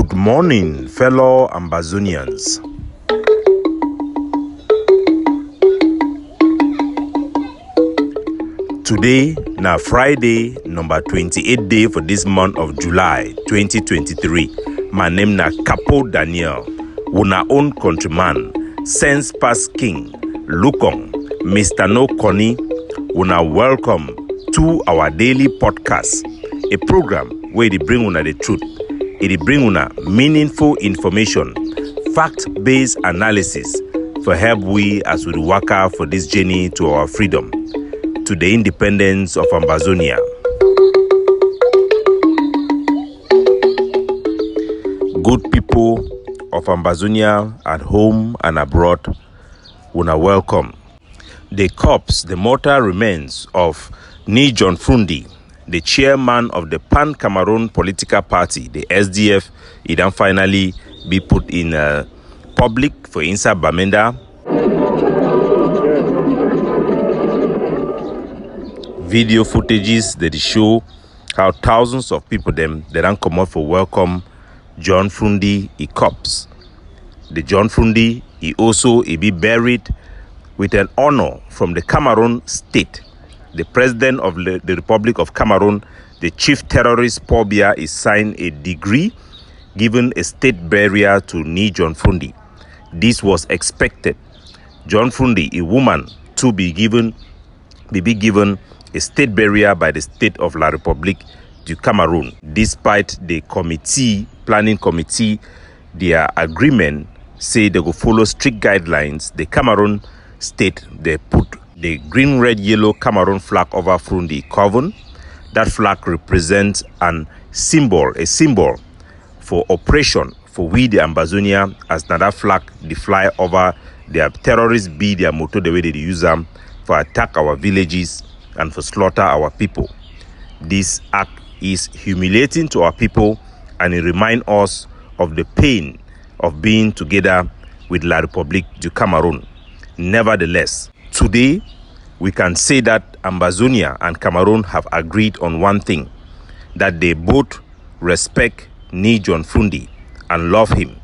Good morning, fellow Ambazonians. Today, na Friday, number 28 day for this month of July 2023. My name na Capo Daniel, una own countryman, sense past king, Lukong, Mr. No Koni. Una welcome to our daily podcast, a program where they bring una the truth. It bring una meaningful information, fact-based analysis for help we as we work out for this journey to our freedom, to the independence of Ambazonia. Good people of Ambazonia at home and abroad, una welcome. The corpse, the mortal remains of Ni John Fru Ndi, the chairman of the Pan-Cameroon political party, the SDF, it then finally be put in public for inside Bamenda. Video footages that show how thousands of people they don't come out for welcome John Fru Ndi, he corpse. The John Fru Ndi, he also be buried with an honor from the Cameroon state. The president of the Republic of Cameroon, the chief terrorist Paul Biya, is signed a degree given a state burial to Ni John Fru Ndi. This was expected. John Fru Ndi, a woman, to be given a state burial by the state of La République du Cameroon, despite the planning committee, their agreement say they go follow strict guidelines. The Cameroon state, they put the green, red, yellow Cameroon flag over Fru Ndi coven. That flag represents a symbol for oppression for we the Ambazonia, as that flag they fly over their terrorists be their motto, the way they use them for attack our villages and for slaughter our people. This act is humiliating to our people, and it reminds us of the pain of being together with La République du Cameroon. Nevertheless, today, we can say that Ambazonia and Cameroon have agreed on one thing, that they both respect Ni John Fru Ndi and love him.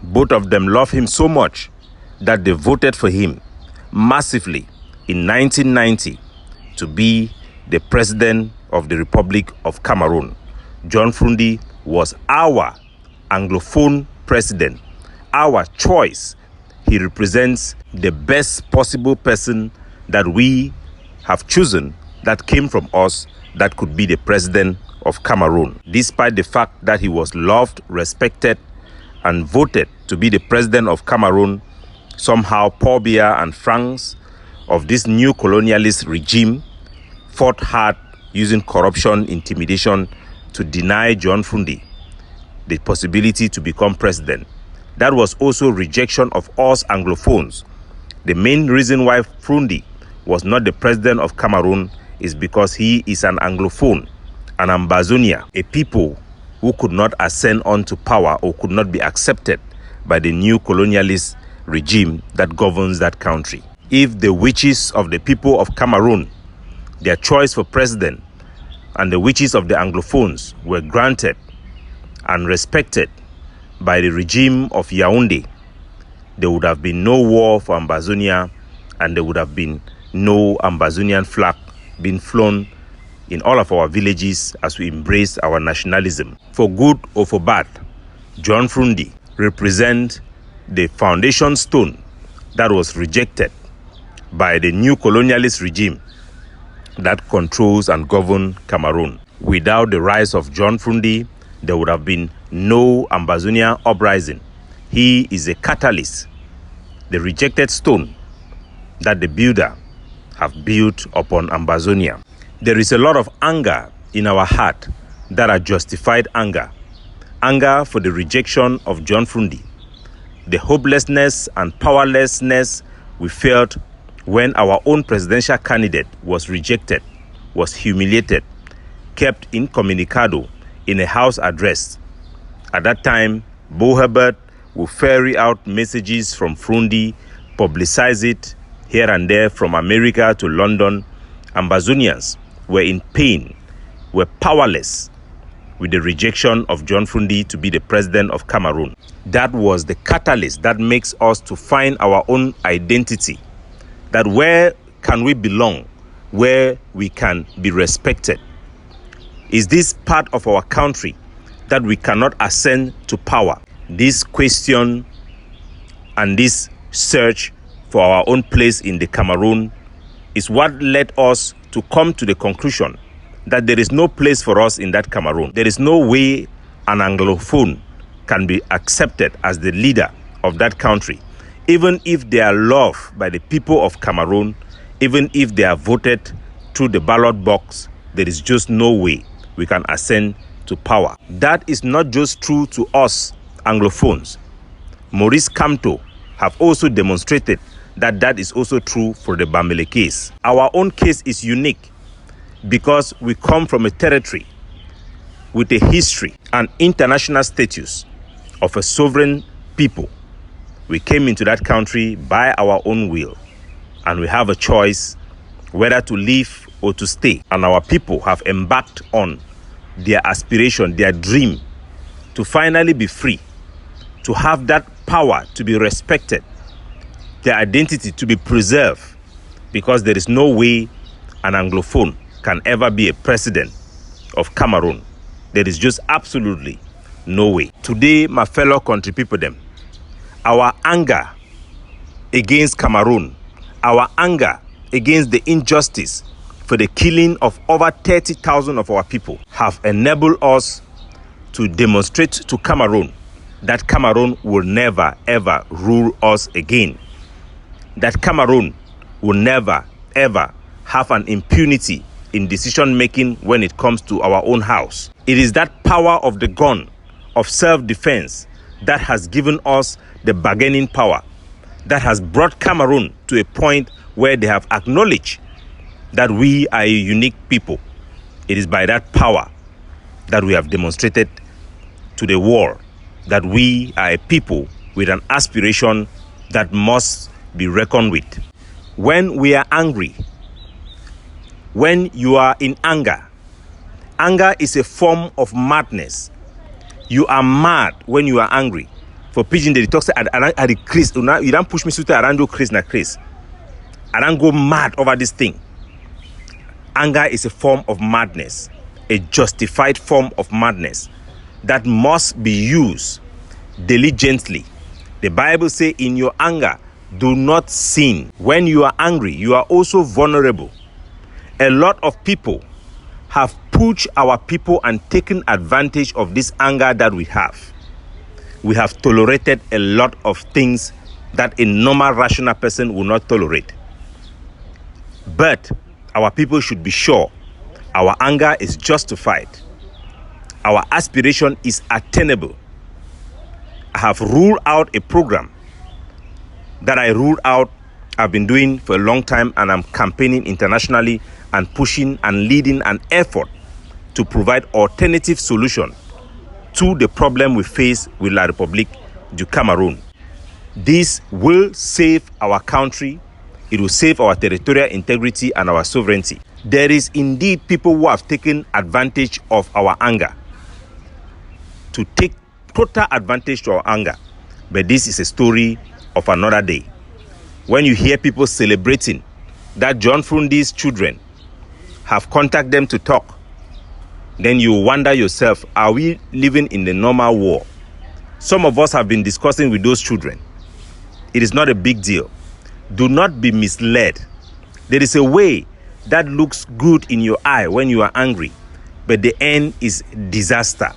Both of them love him so much that they voted for him massively in 1990 to be the president of the Republic of Cameroon. John Fru Ndi was our Anglophone president, our choice. He represents the best possible person that we have chosen that came from us that could be the president of Cameroon. Despite the fact that he was loved, respected, and voted to be the president of Cameroon, somehow Paul Biya and France of this new colonialist regime fought hard using corruption, intimidation to deny John Fru Ndi the possibility to become president. That was also rejection of us Anglophones. The main reason why Fru Ndi was not the president of Cameroon is because he is an Anglophone, an Ambazonia, a people who could not ascend onto power or could not be accepted by the new colonialist regime that governs that country. If the wishes of the people of Cameroon, their choice for president, and the wishes of the Anglophones were granted and respected by the regime of Yaoundé, there would have been no war for Ambazonia, and there would have been no Ambazonian flag being flown in all of our villages as we embrace our nationalism. For good or for bad, John Fru Ndi represents the foundation stone that was rejected by the new colonialist regime that controls and governs Cameroon. Without the rise of John Fru Ndi, there would have been no Ambazonian uprising. He is a catalyst, the rejected stone that the builder have built upon Ambazonia. There is a lot of anger in our heart that are justified anger. Anger for the rejection of John Fru Ndi, the hopelessness and powerlessness we felt when our own presidential candidate was rejected, was humiliated, kept incommunicado in a house address. At that time, Bo Herbert will ferry out messages from Fru Ndi, publicize it here and there from America to London. Ambazonians were in pain, were powerless, with the rejection of John Fru Ndi to be the president of Cameroon. That was the catalyst that makes us to find our own identity. That where can we belong? Where we can be respected? Is this part of our country that we cannot ascend to power? This question and this search for our own place in the Cameroon is what led us to come to the conclusion that there is no place for us in that Cameroon. There is no way an Anglophone can be accepted as the leader of that country, even if they are loved by the people of Cameroon, even if they are voted through the ballot box. There is just no way we can ascend to power. That is not just true to us Anglophones. Maurice Kamto have also demonstrated that that is also true for the Bamenda case. Our own case is unique because we come from a territory with a history and international status of a sovereign people. We came into that country by our own will, and we have a choice whether to live or to stay. And our people have embarked on their aspiration, their dream to finally be free, to have that power to be respected, their identity to be preserved, because there is no way an Anglophone can ever be a president of Cameroon. There is just absolutely no way. Today, my fellow country people, our anger against Cameroon, our anger against the injustice for the killing of over 30,000 of our people have enabled us to demonstrate to Cameroon that Cameroon will never ever rule us again. That Cameroon will never ever have an impunity in decision making when it comes to our own house. It is that power of the gun, of self-defense, that has given us the bargaining power, that has brought Cameroon to a point where they have acknowledged that we are a unique people. It is by that power that we have demonstrated to the world that we are a people with an aspiration that must be reckoned with. When we are angry, when you are in anger, anger is a form of madness. You are mad when you are angry. For Pigeon, they talk say, "I Chris, you don't push me to around your Chris na Chris. I don't go mad over this thing." Anger is a form of madness, a justified form of madness that must be used diligently. The Bible says, "In your anger, do not sin." When you are angry, you are also vulnerable. A lot of people have pushed our people and taken advantage of this anger that we have. We have tolerated a lot of things that a normal rational person will not tolerate. But our people should be sure our anger is justified. Our aspiration is attainable. I have ruled out a program that I've been doing for a long time, and I'm campaigning internationally and pushing and leading an effort to provide alternative solution to the problem we face with La République du Cameroon. This will save our country. It will save our territorial integrity and our sovereignty. There is indeed people who have taken advantage of our anger, to take total advantage to our anger. But this is a story of another day. When you hear people celebrating that John Fru Ndi's children have contacted them to talk, then you wonder yourself, are we living in the normal war? Some of us have been discussing with those children. It is not a big deal. Do not be misled. There is a way that looks good in your eye when you are angry, but the end is disaster.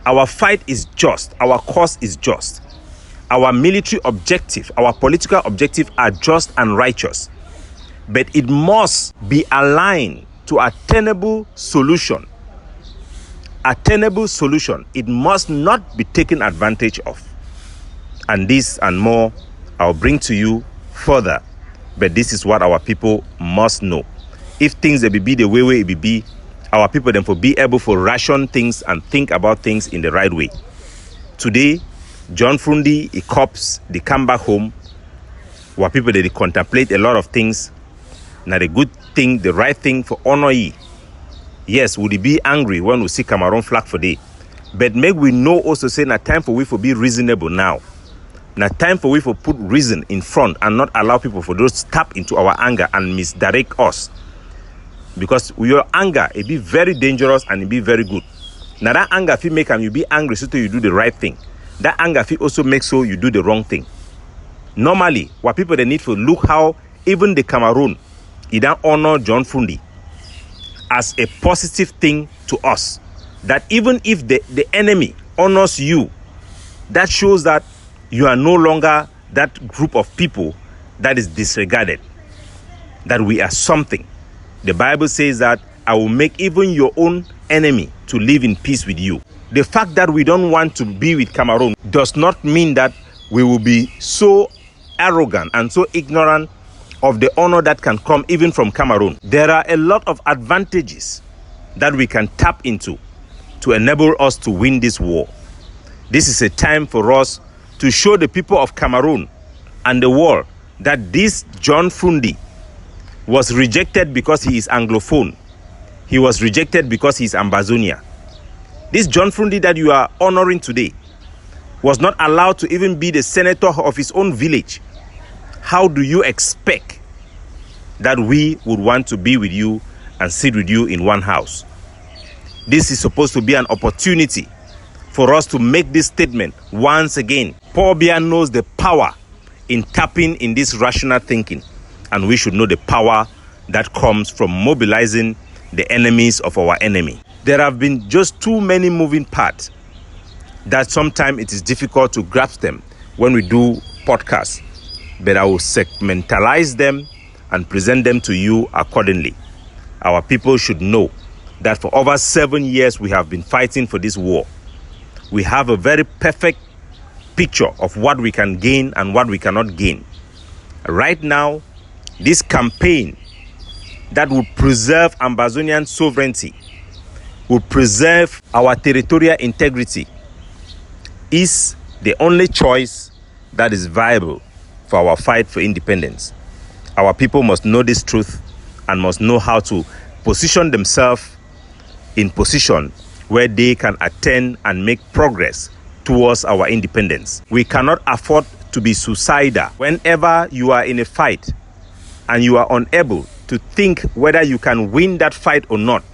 Our fight is just. Our cause is just. Our military objective, our political objective are just and righteous. But it must be aligned to attainable solution. Attainable solution. It must not be taken advantage of. And this and more I'll bring to you further. But this is what our people must know. If things they be the way it be, our people then for be able to ration things and think about things in the right way. Today, John Fru Ndi, he cops, they come back home. Where people they contemplate a lot of things. Now the good thing, the right thing for honor ye. Yes, would be angry when we see Cameroon flag for day. But make we know also say na time for we for be reasonable now. Na time for we for put reason in front and not allow people for those tap into our anger and misdirect us. Because your anger, it be very dangerous and it be very good. Now that anger, if you make you be angry so you do the right thing. That anger, if you also make so you do the wrong thing. Normally, what people they need to look how even the Cameroon, it don't honor John Fru Ndi as a positive thing to us. That even if the enemy honors you, that shows that you are no longer that group of people that is disregarded. That we are something. The Bible says that I will make even your own enemy to live in peace with you. The fact that we don't want to be with Cameroon does not mean that we will be so arrogant and so ignorant of the honor that can come even from Cameroon. There are a lot of advantages that we can tap into to enable us to win this war. This is a time for us to show the people of Cameroon and the world that this John Fru Ndi was rejected because he is Anglophone. He was rejected because he is Ambazonia. This John Fru Ndi that you are honoring today was not allowed to even be the senator of his own village. How do you expect that we would want to be with you and sit with you in one house? This is supposed to be an opportunity for us to make this statement once again. Paul Biya knows the power in tapping in this rational thinking, and we should know the power that comes from mobilizing the enemies of our enemy. There have been just too many moving parts that sometimes it is difficult to grasp them when we do podcasts, but I will segmentalize them and present them to you accordingly. Our people should know that for over 7 years we have been fighting for this war. We have a very perfect picture of what we can gain and what we cannot gain. Right now, this campaign that will preserve Ambazonian sovereignty, will preserve our territorial integrity, is the only choice that is viable for our fight for independence. Our people must know this truth and must know how to position themselves in position where they can attain and make progress towards our independence. We cannot afford to be suicidal. Whenever you are in a fight and you are unable to think whether you can win that fight or not,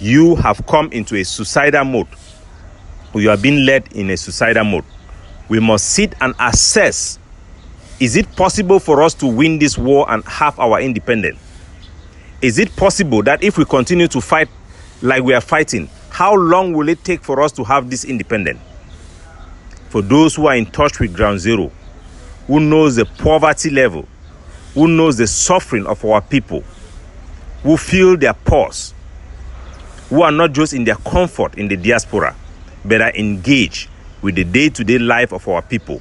you have come into a suicidal mode. You are being led in a suicidal mode. We must sit and assess, is it possible for us to win this war and have our independence? Is it possible that if we continue to fight like we are fighting, how long will it take for us to have this independence? For those who are in touch with ground zero, who knows the poverty level, who knows the suffering of our people, who feel their pulse, who are not just in their comfort in the diaspora, but are engaged with the day-to-day life of our people,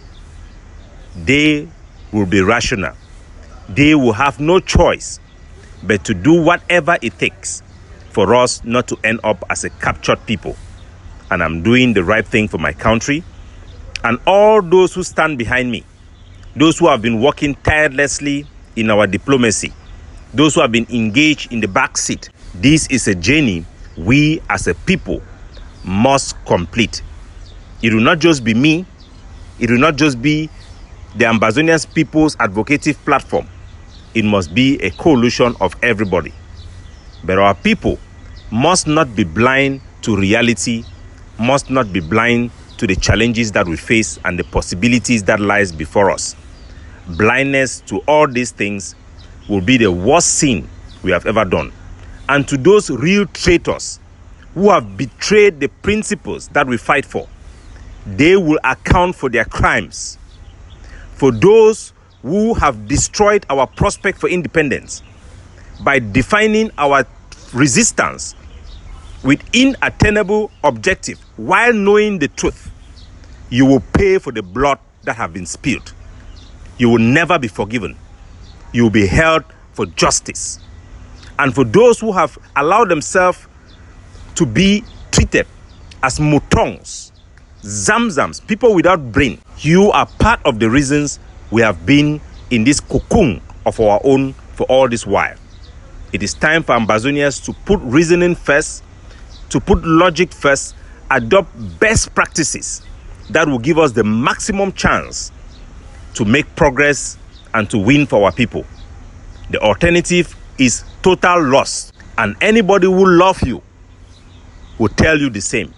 they will be rational. They will have no choice but to do whatever it takes for us not to end up as a captured people. And I'm doing the right thing for my country and all those who stand behind me, those who have been working tirelessly in our diplomacy, those who have been engaged in the back seat. This is a journey we as a people must complete. It will not just be me. It will not just be the Ambazonian People's Advocative Platform. It must be a coalition of everybody. But our people must not be blind to reality, must not be blind to the challenges that we face and the possibilities that lies before us. Blindness to all these things will be the worst sin we have ever done. And to those real traitors who have betrayed the principles that we fight for, they will account for their crimes. For those who have destroyed our prospect for independence by defining our resistance with inattainable objective while knowing the truth, you will pay for the blood that have been spilled. You will never be forgiven. You will be held for justice. And for those who have allowed themselves to be treated as mutongs, zamzams, people without brain, you are part of the reasons we have been in this cocoon of our own for all this while. It is time for Ambazonians to put reasoning first, to put logic first, adopt best practices that will give us the maximum chance to make progress and to win for our people. The alternative is total loss. And anybody who loves you will tell you the same,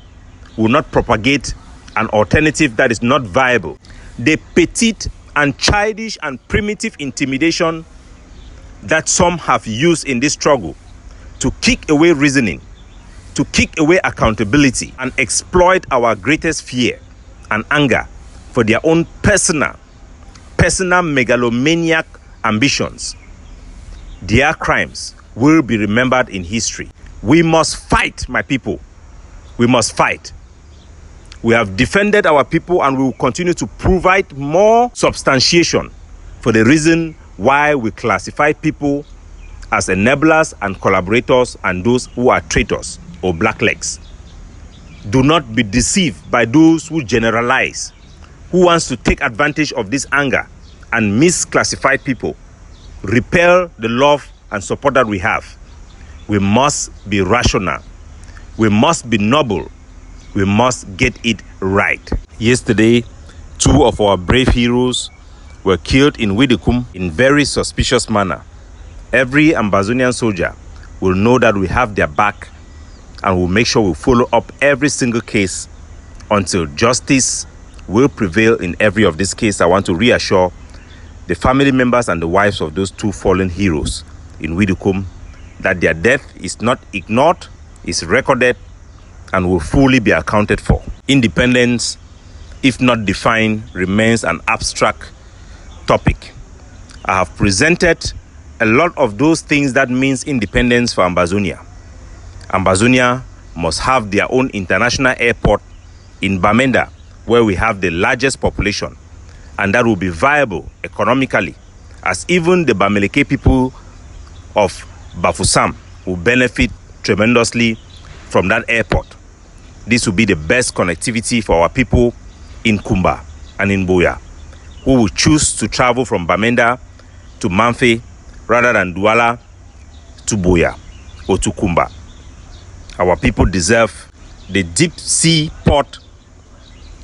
will not propagate an alternative that is not viable. The petite and childish and primitive intimidation that some have used in this struggle to kick away reasoning, to kick away accountability, and exploit our greatest fear and anger for their own personal megalomaniac ambitions. Their crimes will be remembered in history. We must fight, my people. We must fight. We have defended our people and we will continue to provide more substantiation for the reason why we classify people as enablers and collaborators and those who are traitors or blacklegs. Do not be deceived by those who generalize, who wants to take advantage of this anger and misclassify people, repel the love and support that we have. We must be rational. We must be noble. We must get it right. Yesterday, 2 of our brave heroes were killed in Widikum in very suspicious manner. Every Ambazonian soldier will know that we have their back and will make sure we follow up every single case until justice will prevail in every of these cases. I want to reassure the family members and the wives of those 2 fallen heroes in Widikum that their death is not ignored, is recorded, and will fully be accounted for. Independence, if not defined, remains an abstract topic. I have presented a lot of those things that means independence for Ambazonia. Ambazonia must have their own international airport in Bamenda, where we have the largest population, and that will be viable economically, as even the Bamileke people of Bafoussam will benefit tremendously from that airport. This will be the best connectivity for our people in Kumba and in Buea, who will choose to travel from Bamenda to Manfe rather than Douala to Buea or to Kumba. Our people deserve the deep sea port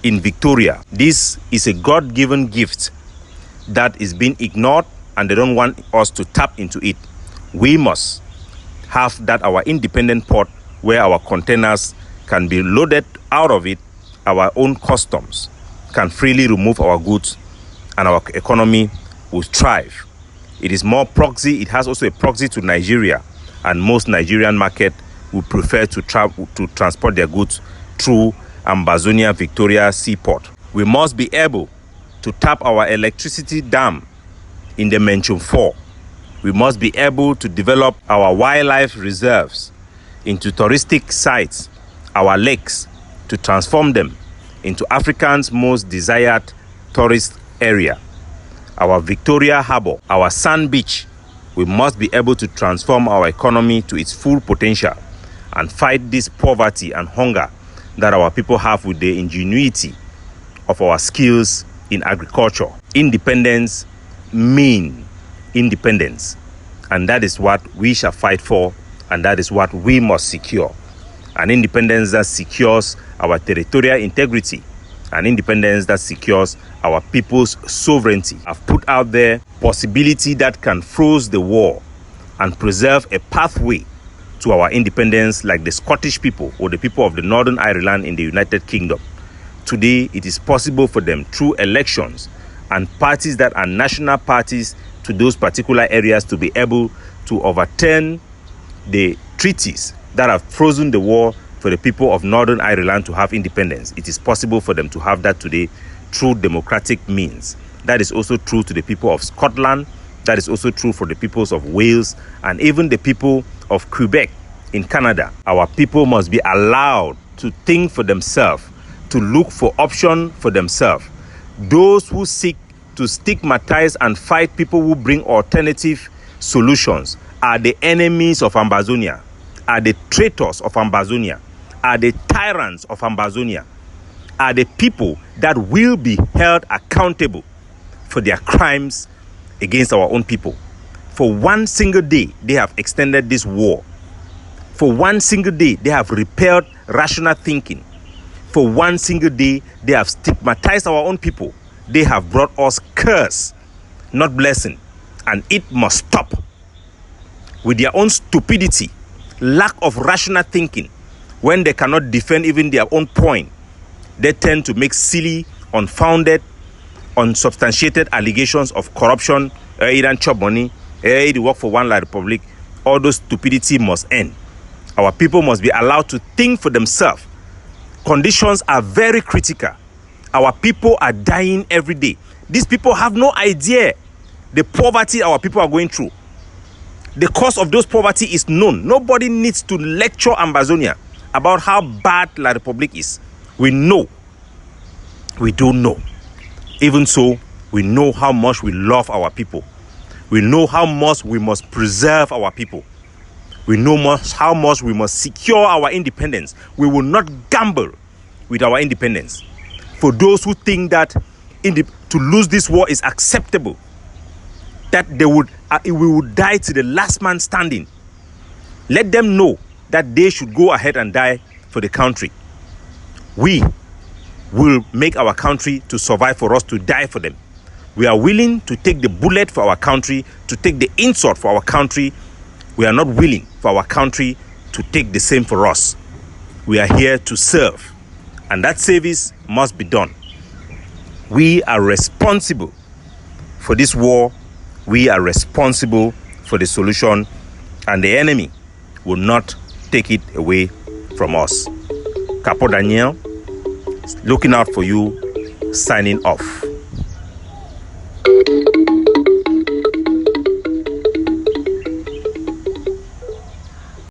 in Victoria. This is a God-given gift that is being ignored and they don't want us to tap into it. We must have that our independent port where our containers can be loaded out of it, our own customs can freely remove our goods and our economy will thrive. It is more proxy, it has also a proxy to Nigeria, and most Nigerian market would prefer to transport their goods through Ambazonia Victoria Seaport. We must be able to tap our electricity dam in the Menchum 4. We must be able to develop our wildlife reserves into touristic sites, our lakes, to transform them into Africa's most desired tourist area. Our Victoria Harbour, our sand beach, we must be able to transform our economy to its full potential and fight this poverty and hunger that our people have with the ingenuity of our skills in agriculture. Independence means independence, and that is what we shall fight for, and that is what we must secure. An independence that secures our territorial integrity, an independence that secures our people's sovereignty. I've put out there possibility that can freeze the war and preserve a pathway to our independence, like the Scottish people or the people of the Northern Ireland in the United Kingdom. Today, it is possible for them through elections and parties that are national parties to those particular areas to be able to overturn the treaties that have frozen the war for the people of Northern Ireland to have independence. It is possible for them to have that today through democratic means. That is also true to the people of Scotland. That is also true for the peoples of Wales and even the people of Quebec in Canada. Our people must be allowed to think for themselves, to look for options for themselves. Those who seek to stigmatize and fight people who bring alternative solutions are the enemies of Ambazonia, are the traitors of Ambazonia, are the tyrants of Ambazonia, are the people that will be held accountable for their crimes against our own people. For one single day, they have extended this war. For one single day, they have repelled rational thinking. For one single day, they have stigmatized our own people. They have brought us curse, not blessing. And it must stop. With their own stupidity, lack of rational thinking, when they cannot defend even their own point, they tend to make silly, unfounded, unsubstantiated allegations of corruption, either chop money, they work for one like republic. All those stupidity must end. Our people must be allowed to think for themselves. Conditions are very critical. Our people are dying every day. These people have no idea the poverty our people are going through. The cause of those poverty is known. Nobody needs to lecture Ambazonia about how bad La Republic is. We know. We don't know. Even so, we know how much we love our people. We know how much we must preserve our people. We know how much we must secure our independence. We will not gamble with our independence. For those who think that to lose this war is acceptable, that we would die to the last man standing, let them know that they should go ahead and die for the country. We will make our country to survive for us to die for them. We are willing to take the bullet for our country, to take the insult for our country. We are not willing for our country to take the same for us. We are here to serve, and that service must be done. We are responsible for this war. We are responsible for the solution, and the enemy will not take it away from us. Capo Daniel, looking out for you, signing off.